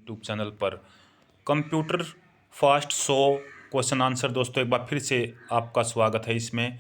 YouTube channel पर computer fast 100 question answer. दोस्तों एक बार फिर से आपका स्वागत है। इसमें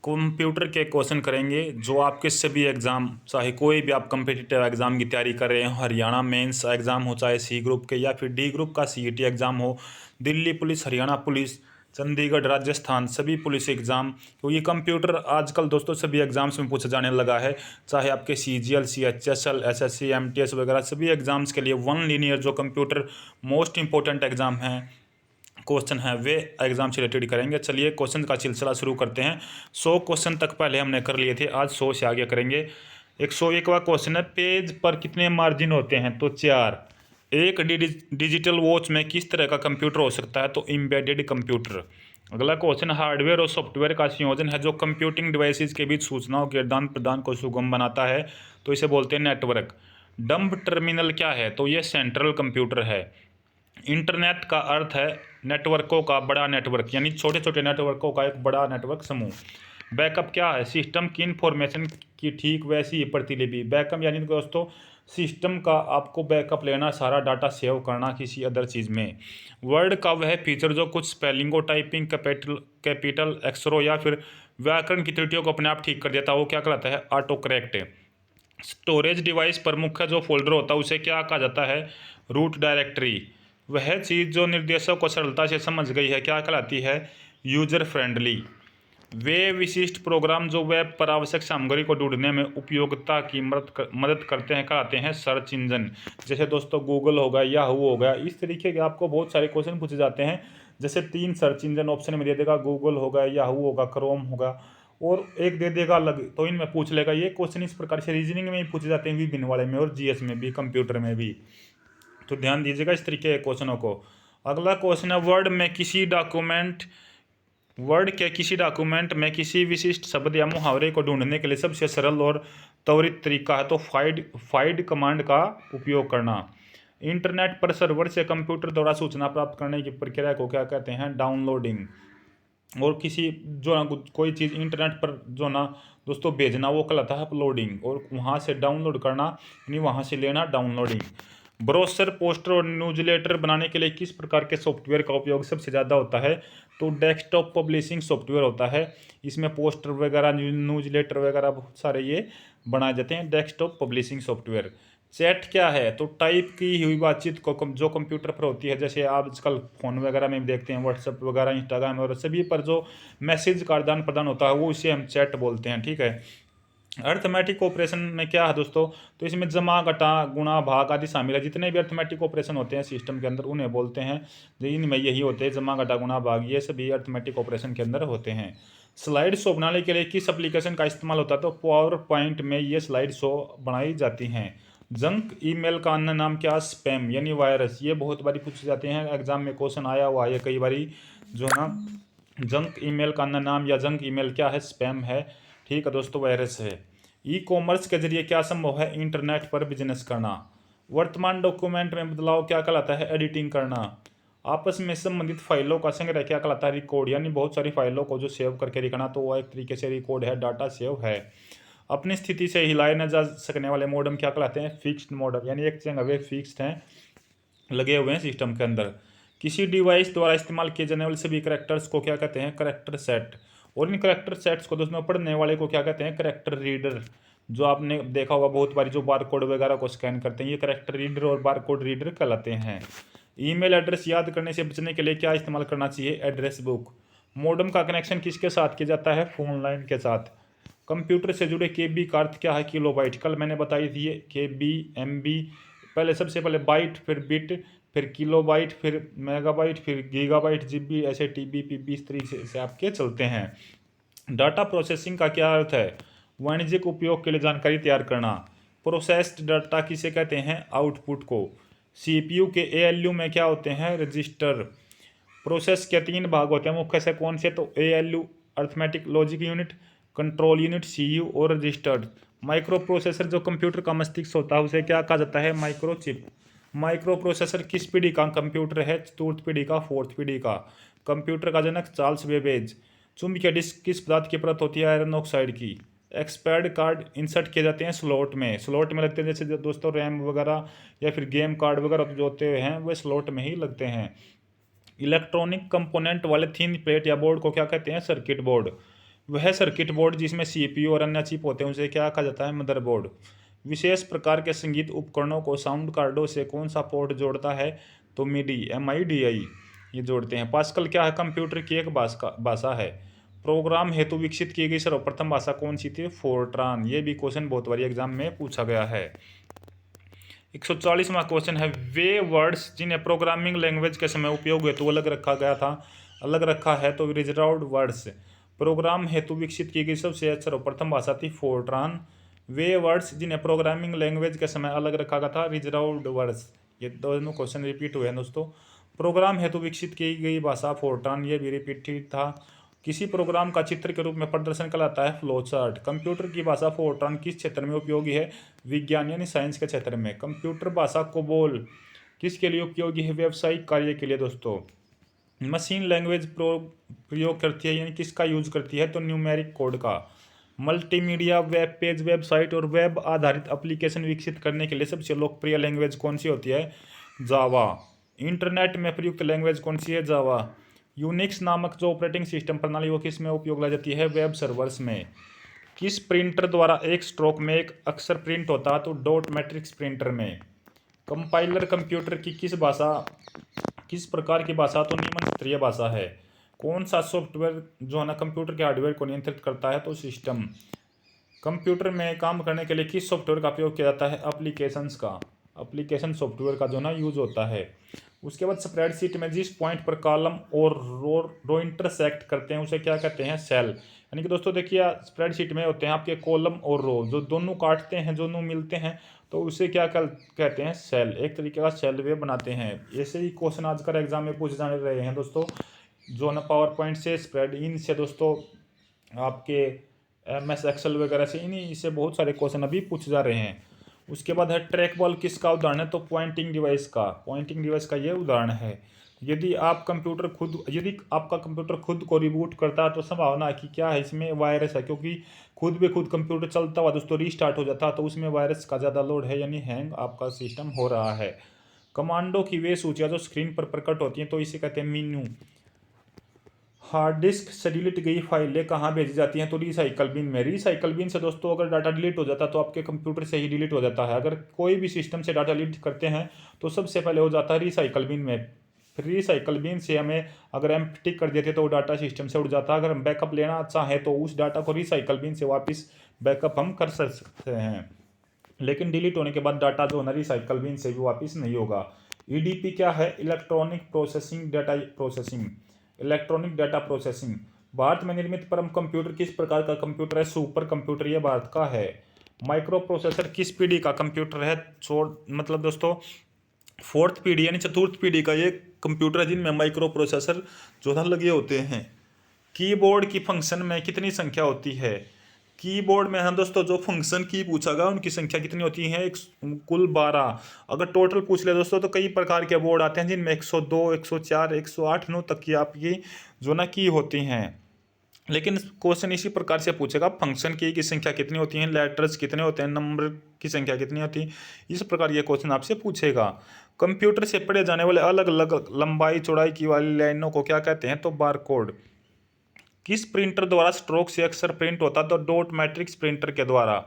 कंप्यूटर के क्वेश्चन करेंगे जो आपके सभी एग्ज़ाम, चाहे कोई भी आप कम्पिटिटिव एग्ज़ाम की तैयारी कर रहे हो, हरियाणा मेंस एग्ज़ाम हो, चाहे सी ग्रुप के या फिर डी ग्रुप का सीईटी एग्ज़ाम हो, दिल्ली पुलिस, हरियाणा पुलिस, चंडीगढ़, राजस्थान, सभी पुलिस एग्ज़ाम, क्योंकि कंप्यूटर आजकल दोस्तों सभी एग्ज़ाम्स में पूछा जाने लगा है। चाहे आपके सीजीएल, सीएचएसएल, एसएससी, एमटीएस वगैरह सभी एग्ज़ाम्स के लिए वन लीनियर जो कंप्यूटर मोस्ट इंपॉर्टेंट एग्ज़ाम हैं, क्वेश्चन है, वे एग्जाम से रिलेटेड करेंगे। चलिए क्वेश्चन का सिलसिला शुरू करते हैं। 100 क्वेश्चन तक पहले हमने कर लिए थे, आज 100 से आगे करेंगे। 101वां क्वेश्चन है, पेज पर कितने मार्जिन होते हैं? तो 4। एक डिजिटल वॉच में किस तरह का कंप्यूटर हो सकता है? तो एम्बेडेड कंप्यूटर। अगला क्वेश्चन, हार्डवेयर और सॉफ्टवेयर का संयोजन है जो कंप्यूटिंग डिवाइसेस के बीच सूचनाओं के आदान प्रदान को सुगम बनाता है, तो इसे बोलते हैं नेटवर्क। डंब टर्मिनल क्या है? तो ये सेंट्रल कंप्यूटर है। इंटरनेट का अर्थ है नेटवर्कों का बड़ा नेटवर्क, यानी छोटे छोटे नेटवर्कों का एक बड़ा नेटवर्क समूह। बैकअप क्या है? सिस्टम की इंफॉर्मेशन की ठीक वैसी ही प्रतिलिपि। बैकअप यानी दोस्तों सिस्टम का आपको बैकअप लेना, सारा डाटा सेव करना किसी अदर चीज़ में। वर्ड का वह फीचर जो कुछ स्पेलिंग और टाइपिंग कैपिटल एक्सरो या फिर व्याकरण की त्रुटियों को अपने आप ठीक कर देता है, वो क्या कहलाता है? Auto correct. स्टोरेज डिवाइस पर मुख्य जो फोल्डर होता है उसे क्या कहा जाता है? Root directory. वह चीज़ जो निर्देशों को सरलता से समझ गई है क्या कहलाती है? User friendly. वे विशिष्ट प्रोग्राम जो वेब पर आवश्यक सामग्री को ढूंढने में उपयोगिता की मदद करते हैं कहलाते हैं सर्च इंजन। जैसे दोस्तों गूगल हो गया, याहू हो गया, इस तरीके के आपको बहुत सारे क्वेश्चन पूछे जाते हैं। जैसे 3 सर्च इंजन ऑप्शन में दे देगा, गूगल होगा, याहू होगा, क्रोम होगा, और एक दे देगा अलग, तो इनमें पूछ लेगा। ये क्वेश्चन इस प्रकार से रीजनिंग में ही पूछे जाते हैं, विभिन्न वाले में, और जीएस में भी, कंप्यूटर में भी। तो ध्यान दीजिएगा इस तरीके के क्वेश्चनों को। अगला क्वेश्चन है, वर्ड के किसी डॉक्यूमेंट में किसी विशिष्ट शब्द या मुहावरे को ढूंढने के लिए सबसे सरल और त्वरित तरीका है तो फाइंड कमांड का उपयोग करना। इंटरनेट पर सर्वर से कंप्यूटर द्वारा सूचना प्राप्त करने की प्रक्रिया को क्या कहते हैं? डाउनलोडिंग। और किसी जो ना कोई चीज़ इंटरनेट पर जो ना दोस्तों भेजना, वो कहलाता है अपलोडिंग, और वहाँ से डाउनलोड करना यानी वहाँ से लेना, डाउनलोडिंग। ब्रोशर, पोस्टर और न्यूज़लेटर बनाने के लिए किस प्रकार के सॉफ्टवेयर का उपयोग सबसे ज़्यादा होता है? तो डेस्कटॉप पब्लिशिंग सॉफ्टवेयर होता है। इसमें पोस्टर वगैरह, न्यूज़लेटर वगैरह बहुत सारे ये बनाए जाते हैं, डेस्कटॉप पब्लिशिंग सॉफ्टवेयर। चैट क्या है? तो टाइप की हुई बातचीत को जो कंप्यूटर पर होती है, जैसे आजकल फ़ोन वगैरह में भी देखते हैं, व्हाट्सएप वगैरह, इंस्टाग्राम और सभी पर जो मैसेज का आदान प्रदान होता है, वो इसे हम चैट बोलते हैं, ठीक है। अर्थमेटिक ऑपरेशन में क्या है दोस्तों? तो इसमें जमा, घटा, गुणा, भाग आदि शामिल है। जितने भी अर्थमेटिक ऑपरेशन होते हैं सिस्टम के अंदर उन्हें बोलते हैं, इनमें यही होते हैं, जमा, घटा, गुणा, भाग, ये सभी अर्थमेटिक ऑपरेशन के अंदर होते हैं। स्लाइड शो बनाने के लिए किस एप्लीकेशन का इस्तेमाल होता है? तो पावर पॉइंट में ये स्लाइड शो बनाई जाती हैं। जंक ईमेल का अन्य नाम क्या? स्पैम यानी वायरस। ये बहुत बारी पूछे जाते हैं, एग्जाम में क्वेश्चन आया हुआ है कई बारी, जो ना जंक ईमेल का अन्य नाम या जंक ईमेल क्या है? स्पैम है, ठीक है दोस्तों, वायरस है। ई कॉमर्स के जरिए क्या संभव है? इंटरनेट पर बिजनेस करना। वर्तमान डॉक्यूमेंट में बदलाव क्या कहलाता है? एडिटिंग करना। आपस में संबंधित फाइलों का संग्रह क्या कहलाता है? रिकॉर्ड, यानी बहुत सारी फाइलों को जो सेव करके रखना, तो वो एक तरीके से रिकॉर्ड है, डाटा सेव है। अपनी स्थिति से हिलाए न जा सकने वाले मॉडम क्या कहलाते हैं? फिक्स्ड मॉडम, यानी एक जगह वे फिक्स्ड हैं, लगे हुए हैं सिस्टम के अंदर। किसी डिवाइस द्वारा इस्तेमाल किए जाने वाले सभी करेक्टर्स को क्या कहते हैं? Character set. और इन करेक्टर सेट्स को दोस्तों पढ़ने वाले को क्या कहते हैं? Character reader. जो आपने देखा होगा बहुत बारी, जो बार कोड वगैरह को स्कैन करते हैं, ये करेक्टर रीडर और बार कोड रीडर कहलाते हैं। ईमेल एड्रेस याद करने से बचने के लिए क्या इस्तेमाल करना चाहिए? Address book. मॉडेम का कनेक्शन किसके साथ किया जाता है? फोन लाइन के साथ। कंप्यूटर से जुड़े केबी का अर्थ क्या है? किलोबाइट। कल मैंने बताई थी ये केबी, एमबी, पहले सबसे पहले बाइट, फिर बिट, फिर किलोबाइट, फिर मेगाबाइट, फिर गीगाबाइट, जीबी, ऐसे टीबी, पीबी, इस तरीके से आपके चलते हैं। डाटा प्रोसेसिंग का क्या अर्थ है? वाणिज्यिक उपयोग के लिए जानकारी तैयार करना। प्रोसेस्ड डाटा किसे कहते हैं? आउटपुट को। सीपीयू के एएलयू में क्या होते हैं? रजिस्टर। प्रोसेस के 3 भाग होते हैं मुख्य से, कौन से? तो ALU arithmetic logic unit, control unit, CU और रजिस्टर्ड। माइक्रो प्रोसेसर जो कंप्यूटर का मस्तिष्क होता है उसे क्या कहा जाता है? Micro chip. माइक्रो प्रोसेसर किस पीढ़ी का कंप्यूटर है? चतुर्थ पीढ़ी का, फोर्थ पीढ़ी का। कंप्यूटर का जनक चार्ल्स बेबेज। चुंबकीय डिस्क किस पदार्थ की परत होती है? आयरन ऑक्साइड की। एक्सपायर्ड कार्ड इंसर्ट किए जाते हैं स्लॉट में लगते हैं, जैसे दोस्तों रैम वगैरह या फिर गेम कार्ड वगैरह जो होते हैं वे स्लॉट में ही लगते हैं। इलेक्ट्रॉनिक कंपोनेंट वाले थिन प्लेट या बोर्ड को क्या कहते हैं? Circuit board. वह सर्किट बोर्ड जिसमें सीपीयू और अन्य चिप होते हैं उसे क्या कहा जाता है? मदरबोर्ड। विशेष प्रकार के संगीत उपकरणों को साउंड कार्डों से कौन सा पोर्ट जोड़ता है? तो मिडी MIDI ये जोड़ते हैं। पास्कल क्या है? कंप्यूटर की एक भाषा है। प्रोग्राम हेतु विकसित की गई सर्वप्रथम भाषा कौन सी थी? फोर्ट्रान। ये भी क्वेश्चन बहुत बार एग्जाम में पूछा गया है। 140वां क्वेश्चन है, वे वर्ड्स जिन्हें प्रोग्रामिंग लैंग्वेज के समय उपयोग हेतु अलग रखा गया था, अलग रखा है तो रिजर्व्ड वर्ड्स। प्रोग्राम हेतु विकसित की गई सबसे सर्वप्रथम भाषा थी फोर्ट्रान। वे वर्ड्स जिन्हें प्रोग्रामिंग लैंग्वेज के समय अलग रखा गया था, रिजर्व्ड वर्ड्स। ये दोनों क्वेश्चन रिपीट हुए हैं दोस्तों। प्रोग्राम हेतु विकसित की गई भाषा फोर्ट्रान, ये भी रिपीटेड था। किसी प्रोग्राम का चित्र के रूप में प्रदर्शन कहलाता है फ्लो चार्ट। कंप्यूटर की भाषा फोर्ट्रान किस क्षेत्र में उपयोगी है? विज्ञान यानी साइंस के क्षेत्र में। कंप्यूटर भाषा कोबोल किसके लिए उपयोगी है? व्यावसायिक कार्य के लिए दोस्तों। मशीन लैंग्वेज प्रयोग करती है यानी किसका यूज करती है? तो न्यूमेरिक कोड का। मल्टीमीडिया, वेब पेज, वेबसाइट और वेब आधारित एप्लीकेशन विकसित करने के लिए सबसे लोकप्रिय लैंग्वेज कौन सी होती है? जावा। इंटरनेट में प्रयुक्त लैंग्वेज कौन सी है? जावा। यूनिक्स नामक जो ऑपरेटिंग सिस्टम प्रणाली वो किस में उपयोग लाई जाती है? वेब सर्वर्स में। किस प्रिंटर द्वारा एक स्ट्रोक में एक अक्षर प्रिंट होता है? तो डॉट मैट्रिक्स प्रिंटर में। कंपाइलर कंप्यूटर की किस प्रकार की भाषा? तो निम्न स्तरीय भाषा है। कौन सा सॉफ्टवेयर जो है ना कंप्यूटर के हार्डवेयर को नियंत्रित करता है? तो सिस्टम। कंप्यूटर में काम करने के लिए किस सॉफ्टवेयर का प्रयोग किया जाता है? एप्लीकेशंस का। एप्लीकेशन सॉफ्टवेयर का जो ना यूज होता है। उसके बाद स्प्रेडशीट में जिस पॉइंट पर कॉलम और रो इंटरसेक्ट करते हैं उसे क्या कहते हैं? सेल। यानी कि दोस्तों देखिए स्प्रेडशीट में होते हैं आपके कॉलम और रो, जो दोनों काटते हैं, दोनों मिलते हैं, तो उसे क्या कहते हैं? सेल। एक तरीके का सेल वे बनाते हैं। ऐसे ही क्वेश्चन आजकल एग्जाम में पूछे जाने रहे हैं दोस्तों, जो ना पावर पॉइंट से, स्प्रेड इन से दोस्तों, आपके MS एक्सेल वगैरह से, इन्हीं से बहुत सारे क्वेश्चन अभी पूछे जा रहे हैं। उसके बाद है ट्रैक बॉल किसका उदाहरण है? तो पॉइंटिंग डिवाइस का। पॉइंटिंग डिवाइस का ये उदाहरण है। यदि आपका कंप्यूटर खुद को रिबूट करता है तो संभावना है कि क्या है? इसमें वायरस है, क्योंकि खुद ब खुद कंप्यूटर चलता हुआ दोस्तों रीस्टार्ट हो जाता है तो उसमें वायरस का ज़्यादा लोड है, यानी हैंग आपका सिस्टम हो रहा है। कमांडो की वे सूचियाँ जो स्क्रीन पर प्रकट होती हैं तो इसे कहते हैं मीनू। हार्ड डिस्क से डिलीट गई फाइलें कहाँ भेजी जाती हैं? तो रिसाइकल बिन में। रिसाइकल बिन से दोस्तों अगर डाटा डिलीट हो जाता है तो आपके कंप्यूटर से ही डिलीट हो जाता है। अगर कोई भी सिस्टम से डाटा डिलीट करते हैं तो सबसे पहले हो जाता है रिसाइकल बिन में। फिर रिसाइकल बिन से हमें अगर एम्प्टी कर देते तो वो डाटा सिस्टम से उड़ जाता है। अगर हम बैकअप लेना चाहें तो उस डाटा को रिसाइकल बिन से वापस बैकअप हम कर सकते हैं, लेकिन डिलीट होने के बाद डाटा जो है ना रिसाइकल बिन से भी वापस नहीं होगा। EDP क्या है? Electronic data processing. भारत में निर्मित परम कंप्यूटर किस प्रकार का कंप्यूटर है? सुपर कंप्यूटर, ये भारत का है। माइक्रो प्रोसेसर किस पीढ़ी का कंप्यूटर है? मतलब दोस्तों 4th पीढ़ी यानी 4th पीढ़ी का ये कंप्यूटर है जिनमें माइक्रो प्रोसेसर जो है लगे होते हैं। कीबोर्ड की फंक्शन में कितनी संख्या होती है? कीबोर्ड में है दोस्तों जो फंक्शन की पूछा गया उनकी संख्या कितनी होती है? कुल 12। अगर टोटल पूछ ले दोस्तों तो कई प्रकार के बोर्ड आते हैं जिनमें 102, 104, 108, 9 तक की आपकी जो ना की होती हैं। लेकिन क्वेश्चन इसी प्रकार से पूछेगा, फंक्शन की संख्या कितनी होती है, लेटर्स कितने होते हैं, नंबर की संख्या कितनी होती है, इस प्रकार ये क्वेश्चन आपसे पूछेगा। कंप्यूटर से पढ़े जाने वाले अलग अलग लंबाई चौड़ाई की वाली लाइनों को क्या कहते हैं? तो बारकोड। किस प्रिंटर द्वारा स्ट्रोक से अक्सर प्रिंट होता है? तो डॉट मैट्रिक्स प्रिंटर के द्वारा।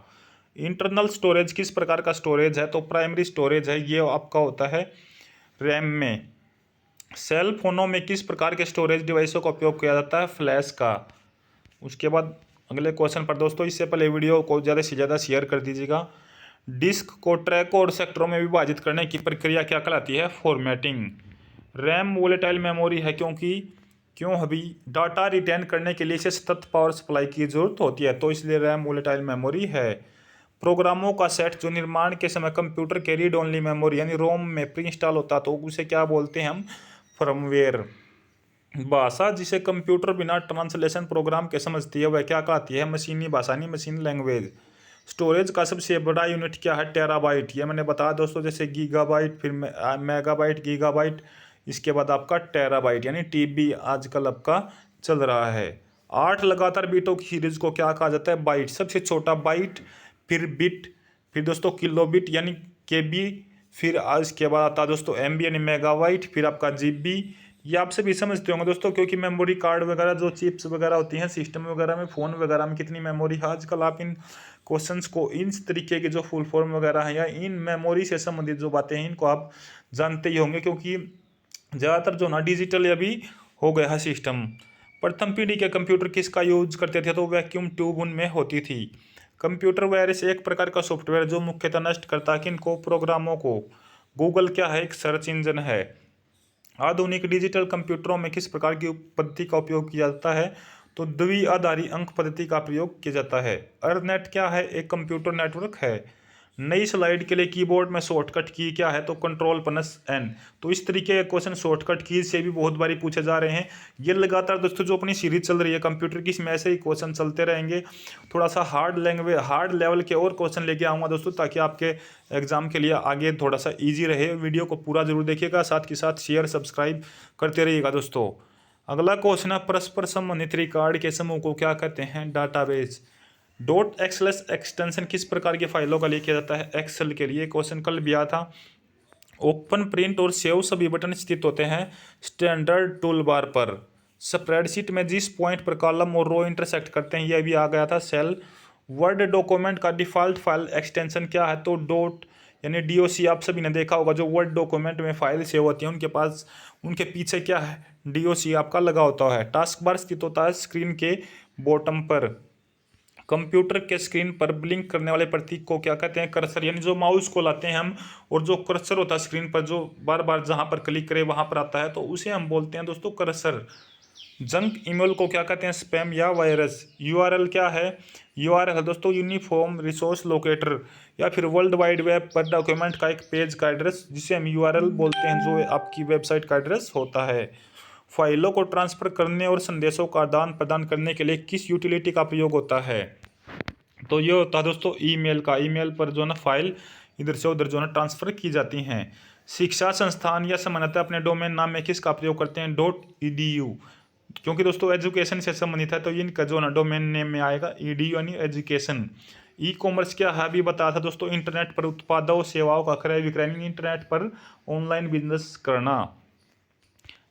इंटरनल स्टोरेज किस प्रकार का स्टोरेज है? तो प्राइमरी स्टोरेज है, ये आपका होता है रैम में। सेल फोनों में किस प्रकार के स्टोरेज डिवाइसों का उपयोग किया जाता है? फ्लैश का। उसके बाद अगले क्वेश्चन पर दोस्तों, इससे पहले वीडियो को ज़्यादा से ज़्यादा शेयर कर दीजिएगा। डिस्क को ट्रैक और सेक्टरों में विभाजित करने की प्रक्रिया क्या कहलाती है? फॉर्मेटिंग। रैम वोलेटाइल मेमोरी है क्यों अभी डाटा रिटेन करने के लिए इसे सतत पावर सप्लाई की जरूरत होती है, तो इसलिए रैम वोलेटाइल मेमोरी है। प्रोग्रामों का सेट जो निर्माण के समय कंप्यूटर के रीड ओनली मेमोरी यानी रोम में प्री इंस्टॉल होता तो उसे क्या बोलते हैं हम? फर्मवेयर। भाषा जिसे कंप्यूटर बिना ट्रांसलेशन प्रोग्राम के समझती है वह क्या कहती है? मशीनी भाषा यानी मशीन लैंग्वेज। स्टोरेज का सबसे बड़ा यूनिट क्या है? टेराबाइट। ये मैंने बताया दोस्तों, जैसे गीगाबाइट, फिर मेगाबाइट, गीगाबाइट, इसके बाद आपका टेराबाइट यानी TB आजकल आपका चल रहा है। 8 लगातार बीटों की सीरीज को क्या कहा जाता है? बाइट। सबसे छोटा बाइट, फिर बिट, फिर दोस्तों किलो बिट यानी केबी, फिर इसके बाद आता है दोस्तों एमबी यानी मेगाबाइट, फिर आपका जीबी। ये आप सभी समझते होंगे दोस्तों, क्योंकि मेमोरी कार्ड वगैरह जो चिप्स वगैरह होती हैं सिस्टम वगैरह में, फ़ोन वगैरह में कितनी मेमोरी है, आजकल आप इन क्वेश्चंस को, इन तरीके के जो फुल फॉर्म वगैरह हैं या इन मेमोरी से संबंधित जो बातें हैं इनको आप जानते ही होंगे, क्योंकि ज़्यादातर जो ना डिजिटल अभी हो गया है सिस्टम। प्रथम पीढ़ी के कंप्यूटर किसका यूज करते थे? तो वैक्यूम ट्यूब उनमें होती थी। कंप्यूटर वायरस एक प्रकार का सॉफ्टवेयर जो मुख्यतः नष्ट करता है किनको? प्रोग्रामों को। गूगल क्या है? एक सर्च इंजन है। आधुनिक डिजिटल कंप्यूटरों में किस प्रकार की पद्धति का उपयोग किया जाता है? तो द्विआधारी अंक पद्धति का प्रयोग किया जाता है। अर्धनेट क्या है? एक कंप्यूटर नेटवर्क है। नई स्लाइड के लिए कीबोर्ड में शॉर्टकट की क्या है? तो Ctrl+N। तो इस तरीके के क्वेश्चन शॉर्टकट की से भी बहुत बारी पूछे जा रहे हैं। ये लगातार दोस्तों जो अपनी सीरीज चल रही है कंप्यूटर की, इसमें ऐसे ही क्वेश्चन चलते रहेंगे। थोड़ा सा हार्ड लेवल के और क्वेश्चन लेके आऊँगा दोस्तों, ताकि आपके एग्जाम के लिए आगे थोड़ा सा ईजी रहे। वीडियो को पूरा जरूर देखिएगा, साथ के साथ शेयर सब्सक्राइब करते रहिएगा दोस्तों। अगला क्वेश्चन है, परस्पर संबंधित रिकॉर्ड के समूह को क्या कहते हैं? डाटाबेस। .xls एक्सटेंशन किस प्रकार की फाइलों का लिए किया जाता है? एक्सेल के लिए। क्वेश्चन कल भी आया था। ओपन, प्रिंट और सेव सभी बटन स्थित होते हैं स्टैंडर्ड टूल बार पर। स्प्रेडशीट में जिस पॉइंट पर कॉलम और रो इंटरसेक्ट करते हैं, यह भी आ गया था, सेल। वर्ड डॉक्यूमेंट का डिफ़ॉल्ट फाइल एक्सटेंशन क्या है? तो डॉट यानी DOC। आप सभी ने देखा होगा, जो वर्ड डॉक्यूमेंट में फाइल सेव होती है उनके पास, उनके पीछे क्या है? DOC आपका लगा होता है। टास्क बार स्थित होता है स्क्रीन के बॉटम पर। कंप्यूटर के स्क्रीन पर ब्लिंक करने वाले प्रतीक को क्या कहते हैं? कर्सर। यानी जो माउस को लाते हैं हम, और जो कर्सर होता है स्क्रीन पर, जो बार बार जहां पर क्लिक करें वहां पर आता है, तो उसे हम बोलते हैं दोस्तों कर्सर। जंक ईमेल को क्या कहते हैं? स्पैम या वायरस। URL क्या है? URL है दोस्तों यूनिफॉर्म रिसोर्स लोकेटर, या फिर वर्ल्ड वाइड वेब पर डॉक्यूमेंट का एक पेज का एड्रेस, जिसे हम URL बोलते हैं, जो आपकी वेबसाइट का एड्रेस होता है। फाइलों को ट्रांसफर करने और संदेशों का आदान प्रदान करने के लिए किस यूटिलिटी का प्रयोग होता है? तो ये होता है दोस्तों ईमेल का। ईमेल पर जो ना फाइल इधर से उधर जो ना ट्रांसफर की जाती हैं। शिक्षा संस्थान या सामान्यतः अपने डोमेन नाम में किसका प्रयोग करते हैं? .edu। क्योंकि दोस्तों एजुकेशन से संबंधित है, तो इनका जो ना डोमेन नेम में आएगा edu यानी एजुकेशन। ई कॉमर्स क्या है? अभी बताया था दोस्तों, इंटरनेट पर उत्पादों सेवाओं का क्रय विक्रय, इंटरनेट पर ऑनलाइन बिजनेस करना।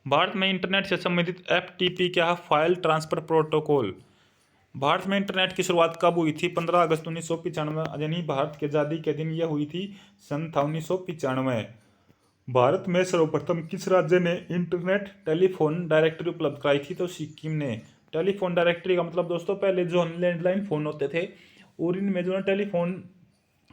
भारत में इंटरनेट से संबंधित FTP क्या है? File transfer protocol. भारत में इंटरनेट की शुरुआत कब हुई थी? 15 अगस्त 1995, यानी भारत की आज़ादी के दिन यह हुई थी, सन था 1995। भारत में सर्वप्रथम किस राज्य ने इंटरनेट टेलीफोन डायरेक्टरी उपलब्ध कराई थी? तो सिक्किम ने। टेलीफोन डायरेक्टरी का मतलब दोस्तों, पहले जो लैंडलाइन फ़ोन होते थे, और इनमें जो है टेलीफोन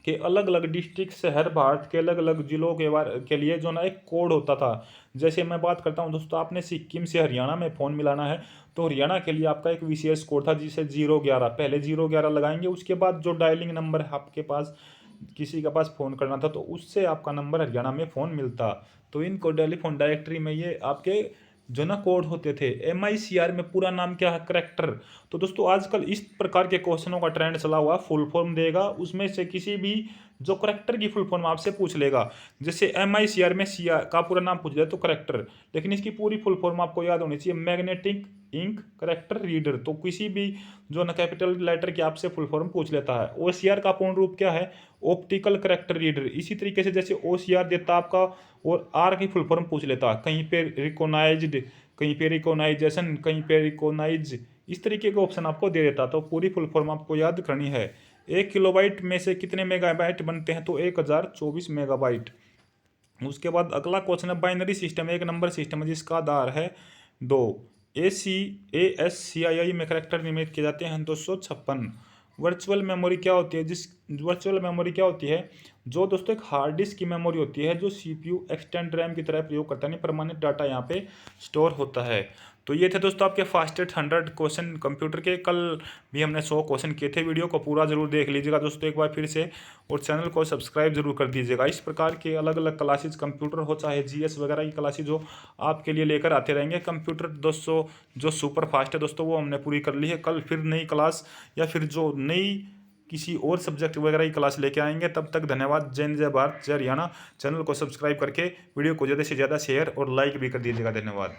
के अलग अलग डिस्ट्रिक्ट, शहर, भारत के अलग अलग जिलों के लिए जो ना एक कोड होता था। जैसे मैं बात करता हूँ दोस्तों, आपने सिक्किम से हरियाणा में फ़ोन मिलाना है, तो हरियाणा के लिए आपका एक विशेष कोड था, जिसे 011, पहले 011 लगाएंगे, उसके बाद जो डायलिंग नंबर है आपके पास, किसी के पास फ़ोन करना था, तो उससे आपका नंबर हरियाणा में फ़ोन मिलता। तो इनको टेलीफोन डायरेक्टरी में ये आपके जो ना कोड होते थे। MICR में पूरा नाम क्या है? करैक्टर। तो दोस्तों आजकल इस प्रकार के क्वेश्चनों का ट्रेंड चला हुआ, फुल फॉर्म देगा, उसमें से किसी भी जो करैक्टर की फुल फॉर्म आपसे पूछ लेगा। जैसे MICR में CR का पूरा नाम पूछ जाए तो करैक्टर, लेकिन इसकी पूरी फुल फॉर्म आपको याद होनी चाहिए, मैग्नेटिक इंक करैक्टर रीडर। तो किसी भी जो ना कैपिटल लेटर की आपसे फुल फॉर्म पूछ लेता है। OCR का पूर्ण रूप क्या है? Optical character reader. इसी तरीके से जैसे OCR देता आपका, और R की फुल फॉर्म पूछ लेता, कहीं पे रिकोनाइज्ड, कहीं पे रिकोनाइजेशन, कहीं पे रिकोनाइज, इस तरीके का ऑप्शन आपको दे देता। तो पूरी फुल फॉर्म आपको याद करनी है। 1 किलोबाइट में से कितने मेगाबाइट बनते हैं? तो 1024 मेगाबाइट। उसके बाद अगला क्वेश्चन है, बाइनरी सिस्टम एक नंबर सिस्टम है जिसका आधार है 2। ASCII में करैक्टर निर्मित किए जाते हैं 256। वर्चुअल मेमोरी क्या होती है? वर्चुअल मेमोरी क्या होती है? जो दोस्तों एक हार्ड डिस्क की मेमोरी होती है, जो CPU एक्सटेंड रैम की तरह प्रयोग करता है, नहीं परमानेंट डाटा यहाँ पे स्टोर होता है। तो ये थे दोस्तों आपके फास्टेस्ट 100 क्वेश्चन कंप्यूटर के। कल भी हमने 100 क्वेश्चन किए थे। वीडियो को पूरा जरूर देख लीजिएगा दोस्तों एक बार फिर से, और चैनल को सब्सक्राइब जरूर कर दीजिएगा। इस प्रकार के अलग अलग क्लासेज कंप्यूटर हो, चाहे GS वगैरह की क्लासेज हो, आपके लिए लेकर आते रहेंगे। कंप्यूटर दोस्तों जो सुपर फास्ट है दोस्तों, वो हमने पूरी कर ली है। कल फिर नई क्लास या फिर जो नई किसी और सब्जेक्ट वगैरह की क्लास लेके आएंगे। तब तक धन्यवाद। जय हिंद, जय भारत, जय हरियाणा। चैनल को सब्सक्राइब करके वीडियो को ज़्यादा से ज़्यादा शेयर और लाइक भी कर दीजिएगा। धन्यवाद।